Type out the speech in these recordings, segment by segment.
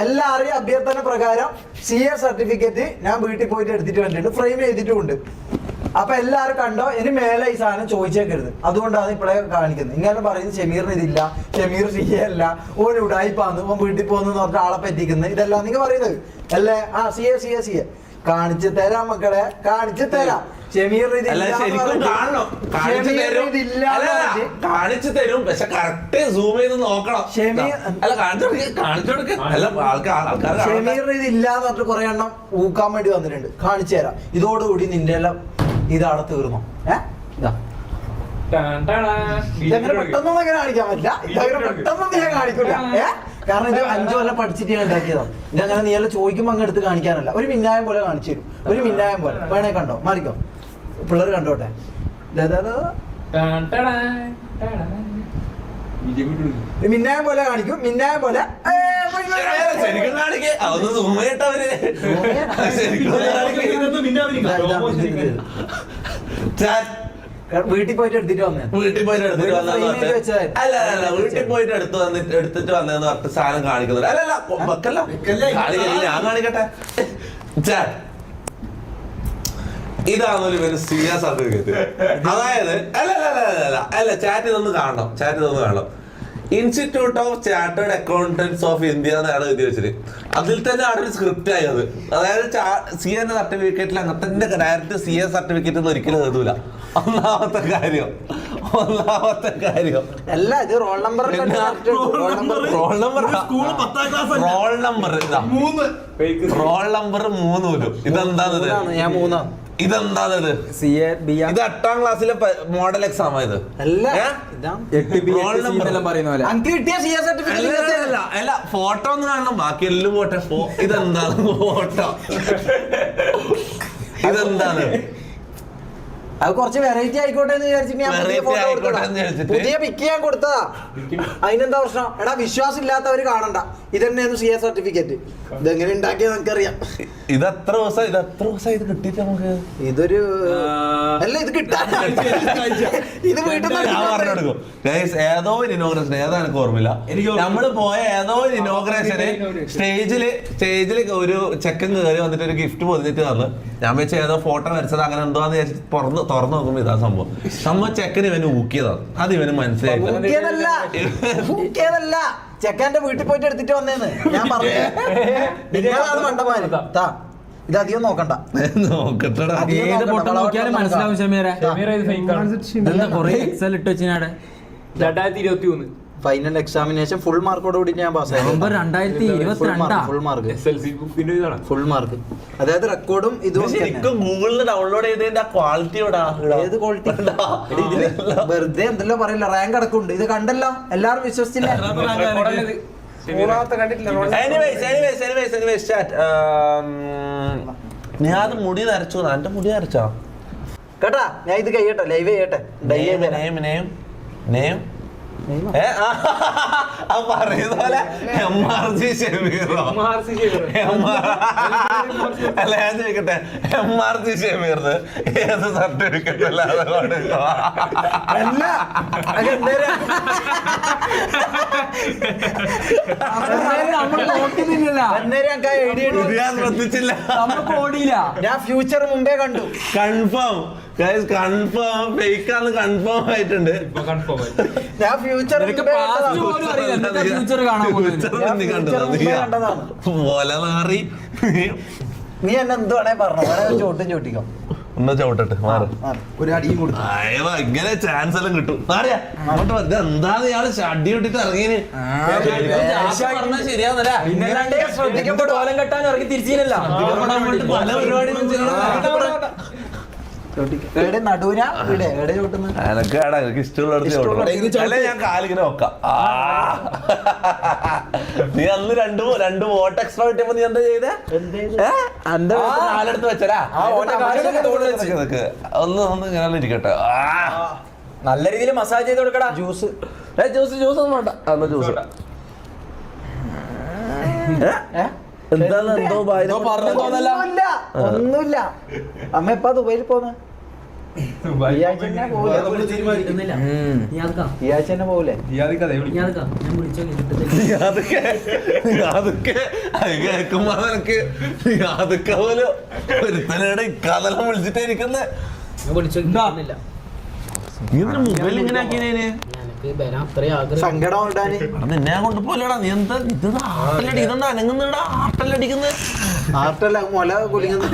എല്ലാവരെയും അഭ്യർത്ഥന പ്രകാരം CA സർട്ടിഫിക്കറ്റ് ഞാൻ വീട്ടിൽ പോയിട്ട് എടുത്തിട്ട് വന്നിട്ടുണ്ട്, ഫ്രെയിം ചെയ്തിട്ടുമുണ്ട്. അപ്പൊ എല്ലാവരും കണ്ടോ, ഇനി മേലെ ഈ സാധനം ചോദിച്ചേക്കരുത്. അതുകൊണ്ടാണ് ഇപ്പോഴേ കാണിക്കുന്നത്. ഇങ്ങനെ പറയുന്നത് ഷമീറിന് ഇതില്ല, ഷമീർ CA അല്ല, ഓൻ ഉടായിപ്പാന്ന്, ഓൻ വീട്ടിൽ പോകുന്നു പറഞ്ഞ ആളെ പറ്റിക്കുന്നത്, ഇതെല്ലാം നിങ്ങൾ പറയുന്നത് അല്ലേ? CA കാണിച്ചു തരാം മക്കളെ, കാണിച്ചു തരാം. ഷമീർ കാണിച്ചു തരും, പക്ഷെ കറക്റ്റ് സൂം ചെയ്ത് നോക്കണം. ഷമീർ ഇതില്ലാന്ന് പറഞ്ഞിട്ട് കുറെ എണ്ണം ഊക്കാൻ വേണ്ടി വന്നിട്ടുണ്ട്. കാണിച്ചു തരാം. ഇതോടുകൂടി നിന്റെ എല്ലാം ഇതാണ് തീർന്നു. ഇതങ്ങനെ പെട്ടെന്നൊന്നും അങ്ങനെ കാണിക്കാൻ പറ്റില്ല. ഇതങ്ങനെ പെട്ടെന്നൊന്നും ഞാൻ കാണിക്കൂല. കാരണം ഇത് 5 കൊല്ലം പഠിച്ചിട്ട് ഞാൻ ഉണ്ടാക്കിയതാണ്. ഇതങ്ങനെ നീ എല്ലാം ചോദിക്കുമ്പോൾ അങ്ങ് എടുത്ത് കാണിക്കാനല്ല. ഒരു മിന്നായം പോലെ കാണിച്ചു തരും, ഒരു മിന്നായം പോലെ. വേണേ കണ്ടോ, മാറിക്കോ, പിള്ളേർ കണ്ടോട്ടെ. മിന്നായം പോലെ കാണിക്കും, മിന്നായം പോലെ വീട്ടിൽ പോയിട്ട് എടുത്തിട്ട് വന്നേ. വീട്ടിൽ പോയിട്ട് എടുത്തിട്ട് വന്നതെന്ന് പറഞ്ഞിട്ട് സാധനം കാണിക്കുന്നുണ്ട്. അല്ലല്ല ഞാൻ കാണിക്കട്ടെ. ഇതാണല്ലോ ഇവര് CA സർട്ടിഫിക്കറ്റ്. അതായത് അല്ല ചാറ്റ് ഇതൊന്ന് കാണണം. Institute of chartered accountants of India എന്നാണ് എഴുതി വെച്ചത്. അതിൽ തന്നെ ആണ് ഒരു സ്ക്രിപ്റ്റ് ആയത്. അതായത് CA സർട്ടിഫിക്കറ്റിൽ അങ്ങനത്തെ ഡയറക്റ്റ് CA സർട്ടിഫിക്കറ്റ് ഒന്നും ഒരിക്കലും എഴുതൂല. ഒന്നാമത്തെ കാര്യം അല്ല, ഇത് റോൾ നമ്പർ പോലും. ഇതെന്താണത്? ഇതെന്താണത്? ഇത് 8ാം ക്ലാസ്സിലെ മോഡൽ എക്സാം ആയത്. അല്ല, ഫോട്ടോ ഒന്ന് കാണണം, ബാക്കി എല്ലാം പോട്ടെ. ഇതെന്താണ് ഫോട്ടോ? ഇതെന്താണ്? അത് കുറച്ച് വെറൈറ്റി ആയിക്കോട്ടെ എന്ന് വിചാരിച്ചിട്ട് ഞാൻ പുതിയ പിക്ക് ഞാൻ കൊടുത്തതാ. അതിനെന്താ പ്രശ്നം? എടാ, വിശ്വാസം ഇല്ലാത്തവര് കാണണ്ട. ഇതന്നെയാണ് CA സർട്ടിഫിക്കറ്റ്. ഇതെങ്ങനെ ഉണ്ടാക്കിയത് നമുക്കറിയാം. ഇത് എത്ര ദിവസം ഇത് കിട്ടിയിട്ട് നമുക്ക് ഇതൊരു അല്ല, ഇത് കിട്ടാൻ ഇത് വീട്ടിൽ ഏതോ ഒരു ഇനോഗ്രേഷൻ, ഏതാണ് എനിക്ക് ഓർമ്മയില്ല. നമ്മള് പോയ ഏതോ ഒരു ഇനോഗ്രേഷന് സ്റ്റേജില് ഒരു ചെക്കൻ കയറി വന്നിട്ട് ഒരു ഗിഫ്റ്റ് പൊതിഞ്ഞിട്ട് തന്നു. ഞാൻ വെച്ച് ഏതോ ഫോട്ടോ വരച്ചത് അങ്ങനെ എന്തോന്ന് വിചാരിച്ചിട്ട് തുറന്നു നോക്കുമ്പോ ഇതാ സംഭവം ചെക്കന് ഇവന് ഊക്കിയതാണ്. അത് ഇവന് മനസ്സിലായില്ല. ചെക്കന്റെ വീട്ടിൽ പോയിട്ട് എടുത്തിട്ട് വന്നേന്ന് ഞാൻ പറഞ്ഞു. ഇത് അധികം നോക്കണ്ട, നോക്കിയാലും മനസ്സിലാവും. ഷമീറെ കൊറേ എക്സൽ ഇട്ട് വെച്ചിനാടെ 2023 ഫൈനൽ എക്സാമിനേഷൻ ഫുൾ മാർക്കോട് കൂടി ഞാൻ പാസ്സായി. ഫുൾ മാർക്ക്, അതായത് റെക്കോർഡും ഇതും ഗൂഗിളിൽ ഡൗൺലോഡ് ചെയ്തതിന്റെ ക്വാളിറ്റി ഏത് ക്വാളിറ്റി? വെറുതെ എന്തെല്ലോ പറയില്ല, റാങ്ക് അടക്കമുണ്ട്. ഇത് കണ്ടല്ലോ, എല്ലാരും വിശ്വസിച്ചില്ല. ഞാൻ മുടി നരച്ചു. എന്റെ മുടി നരച്ചോ കേട്ടാ? ഞാൻ ഇത് കഴിയട്ടെ, ലൈവ് ചെയ്യട്ടെ. പറയുന്ന പോലെ MRC ഷമീറോ? അല്ല, ഞാൻ ചോദിക്കട്ടെ, MRC ഷമീറിന് ഏത് സർട്ടിഫിക്കറ്റ് അല്ലാതെ ശ്രദ്ധിച്ചില്ല. ഞാൻ ഫ്യൂച്ചർ മുമ്പേ കണ്ടു. കൺഫേം ഫേക്കാന്ന് കൺഫേം ആയിട്ടുണ്ട്. ഞാൻ ഫ്യൂച്ചർ നീ എന്നെ എന്ത് വേണേ പറഞ്ഞു, ചോട്ടും ചോട്ടിക്കോ. ഒന്ന് ചവിട്ടട്ടെ, മാറി ഒരു അടിയും കൊടുത്തു. ഇങ്ങനെ ചാൻസ് എല്ലാം കിട്ടും. മാറിയാ അങ്ങോട്ട് എന്താന്ന് ഇയാള് അടി വിട്ടിട്ട് ഇറങ്ങിയത്? ശരിയാവുന്നല്ല, ശ്രദ്ധിക്കുമ്പോൾ ഡോലം കെട്ടാൻ ഇറങ്ങി തിരിച്ചില്ല. പല പരിപാടികളും എനിക്ക് ഇഷ്ടമുള്ള ഞാൻ കാലിങ്ങനെ നോക്കാം. നീ അന്ന് രണ്ട് വോട്ട് എക്സ്ട്രാ കിട്ടിയപ്പോ നീ എന്താ ചെയ്തേ? എന്റെ കാലെടുത്ത് വെച്ചരാ, ഒന്ന് ഇങ്ങനെ ഇരിക്കട്ടെ. നല്ല രീതിയിൽ മസാജ് ചെയ്ത് കൊടുക്കടാ. ജ്യൂസ് ഒന്നും വേണ്ട. അന്ന് ജ്യൂസ് ഒന്നുമില്ല. അമ്മ എപ്പാ ദുബൈയിൽ പോന്നെ? ഈ ആഴ്ച തന്നെ പോകൂലേ? കിട്ടുന്നില്ല. നീ ആർക്കാ? ഈ ആഴ്ച തന്നെ പോകൂലേ? നീ ആർക്കാ? ഞാൻ വിളിച്ചോ കിട്ടുന്നില്ല. അതൊക്കെ കേൾക്കുമ്പോ നിനക്ക് അതൊക്കെ പോലും ഒരുത്തനോട് ഇക്കാതെല്ലാം വിളിച്ചിട്ട് ഇരിക്കുന്നത്. ഞാൻ വിളിച്ചോ കിട്ടുന്നില്ല. നീ മൊബൈൽ ഇങ്ങനെ ആക്കിയതിന് എനിക്ക് വരാൻ അത്രയും ആഗ്രഹം. സങ്കടം ഉണ്ടാനി നിന്നെ കൊണ്ടുപോലെടാ. നീ എന്താ ഇത് ആട്ടല്ലടി, ഇതെന്താ അനങ്ങുന്നടാ? ആട്ടല്ലടിക്കുന്നത് ആർട്ടല്ല മുല കുലിങ്ങുന്ന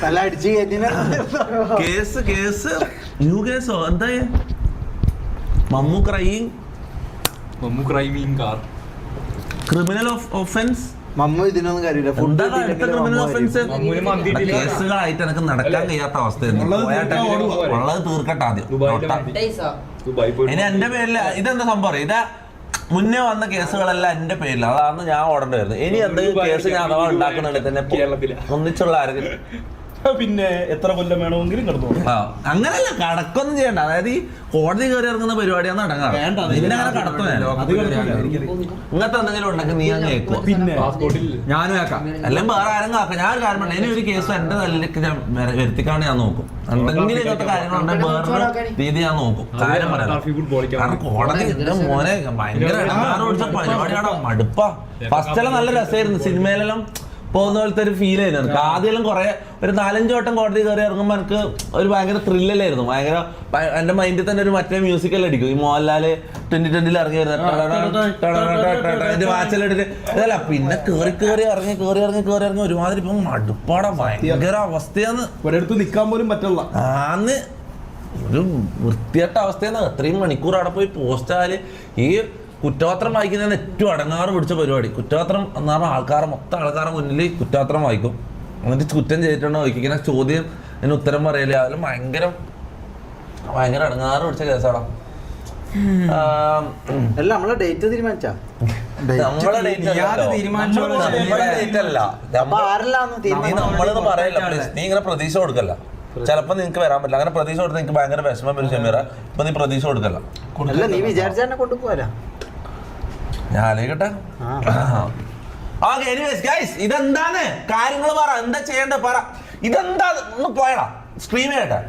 തല അടിച്ച് കയറ്റിന കേസ് ന്യൂ കേസോ എന്താ? Mammu crime criminal offence. Mammu ഇതിനൊന്നും കാര്യമില്ല. ഫുഡ് ക്രിമിനൽ ഓഫൻസ് കേസുകളായിട്ട് എനിക്ക് നടക്കാൻ കഴിയാത്ത അവസ്ഥയായിരുന്നു. ഉള്ളത് തീർക്കട്ടെ ആദ്യം. ഇനി എന്റെ പേരില് ഇതെന്താ സംഭവം? ഇതാ മുന്നേ വന്ന കേസുകളെല്ലാം എന്റെ പേരിൽ, അതാണ് ഞാൻ ഓടേണ്ടി വരുന്നത്. ഇനി എന്തെങ്കിലും കേസ് ഞാൻ അഥവാ ഉണ്ടാക്കുന്നുണ്ടെങ്കിൽ തന്നെ കേരളത്തില് ഒന്നിച്ചുള്ള ആരെങ്കിലും പിന്നെ എത്ര കൊല്ലം വേണമെങ്കിലും കിടന്നു. അങ്ങനല്ല, കടക്കൊന്നും ചെയ്യണ്ട. അതായത് ഈ കോടതി കയറി ഇറങ്ങുന്ന പരിപാടിയാണ് നടക്കാറ്. നിന്നെ അങ്ങനെ കടത്തോ ഇങ്ങനത്തെ എന്തെങ്കിലും ഉണ്ടെങ്കിൽ നീ അങ്ങ് കേൾക്കുക. പിന്നെ ഞാനും ആക്കാം. അല്ലെങ്കിൽ വേറെ ആരെങ്കിലും ആക്കാം. ഞാൻ ഒരു കാര്യം പറഞ്ഞു, ഇനി ഒരു കേസ് എന്റെ തലയിലേക്ക് ഞാൻ വരുത്തിക്കാണ്ട് ഞാൻ നോക്കും. എന്തെങ്കിലും ഇങ്ങനത്തെ കാര്യങ്ങളുണ്ടെങ്കിൽ വേറൊരു രീതി ഞാൻ നോക്കും. കാര്യം പറയാം. കാരണം കോടതി എന്റെ മോനെ ഭയങ്കര ഇടങ്ങാറ് പിടിച്ച പരിപാടിയാണ്. മടുപ്പാ. ഫസ്റ്റെല്ലാം നല്ല രസമായിരുന്നു. സിനിമയിലെല്ലാം പോകുന്ന പോലത്തെ ഒരു ഫീൽ ആയിരുന്നു എനിക്ക്. ആദ്യം കുറെ ഒരു 4-5 വട്ടം കോടതി കയറി ഇറങ്ങുമ്പോൾ എനിക്ക് ഒരു ഭയങ്കര ത്രില്ലല്ലായിരുന്നു. ഭയങ്കര എന്റെ മൈൻഡിൽ തന്നെ ഒരു മറ്റേ മ്യൂസിക്കൽ അടിക്കും. ഈ മോഹൻലാല് 2020 ഇറങ്ങി വരുന്നത് വാച്ചലിട്ടിട്ട് ഇതല്ല. പിന്നെ കേറി ഇറങ്ങി ഒരുമാതിരി ഇപ്പൊ മടുപ്പാടാ. ഭയങ്കര അവസ്ഥയാന്ന്. ഒരിടത്ത് നിൽക്കാൻ പോലും പറ്റില്ല. ആന്ന് ഒരു വൃത്തിയായിട്ട അവസ്ഥയെന്ന്. അത്രയും മണിക്കൂർ അവിടെ പോയി പോസ്റ്റാല് ഈ കുറ്റപത്രം വായിക്കുന്നതാണ് ഏറ്റവും അടങ്ങാറ് പിടിച്ച പരിപാടി. കുറ്റപത്രം എന്ന് പറഞ്ഞാൽ മൊത്തം ആൾക്കാരുടെ മുന്നിൽ കുറ്റപത്രം വായിക്കും. എന്നിട്ട് കുറ്റം ചെയ്തിട്ടുണ്ടോ ചോദിക്കുന്ന ചോദ്യം അതിന് ഉത്തരം പറയല്. അതിൽ ഭയങ്കര അടങ്ങാറ് പിടിച്ച കേസാടാ. അല്ല നമ്മളെ ഡേറ്റ് തീരുമാനിച്ചാ? നമ്മളെ ഡേറ്റ് അല്ല, നമ്മളെന്ന് പറയല്ല. നീ ഇങ്ങനെ പ്രതീക്ഷ കൊടുക്കല്ല. ചിലപ്പോ നിനക്ക് വരാൻ പറ്റില്ല. അങ്ങനെ പ്രതീക്ഷ കൊടുത്ത് നിനക്ക് ഭയങ്കര വിഷമം വരും ഷമീറ. ഇപ്പൊ നീ പ്രതീക്ഷ കൊടുക്കല്ല. അല്ല നീ വിചാരിച്ച തന്നെ കൊണ്ടുപോരാ. ഞാൻ ആലോചിക്കട്ടെ. ഇതെന്താണ് കാര്യങ്ങൾ പറ. എന്താ ചെയ്യണ്ടേ പറ. ഇതെന്താ ഒന്ന് പോയടാ. സ്ക്രീൻ ചെയ്യട്ടെ.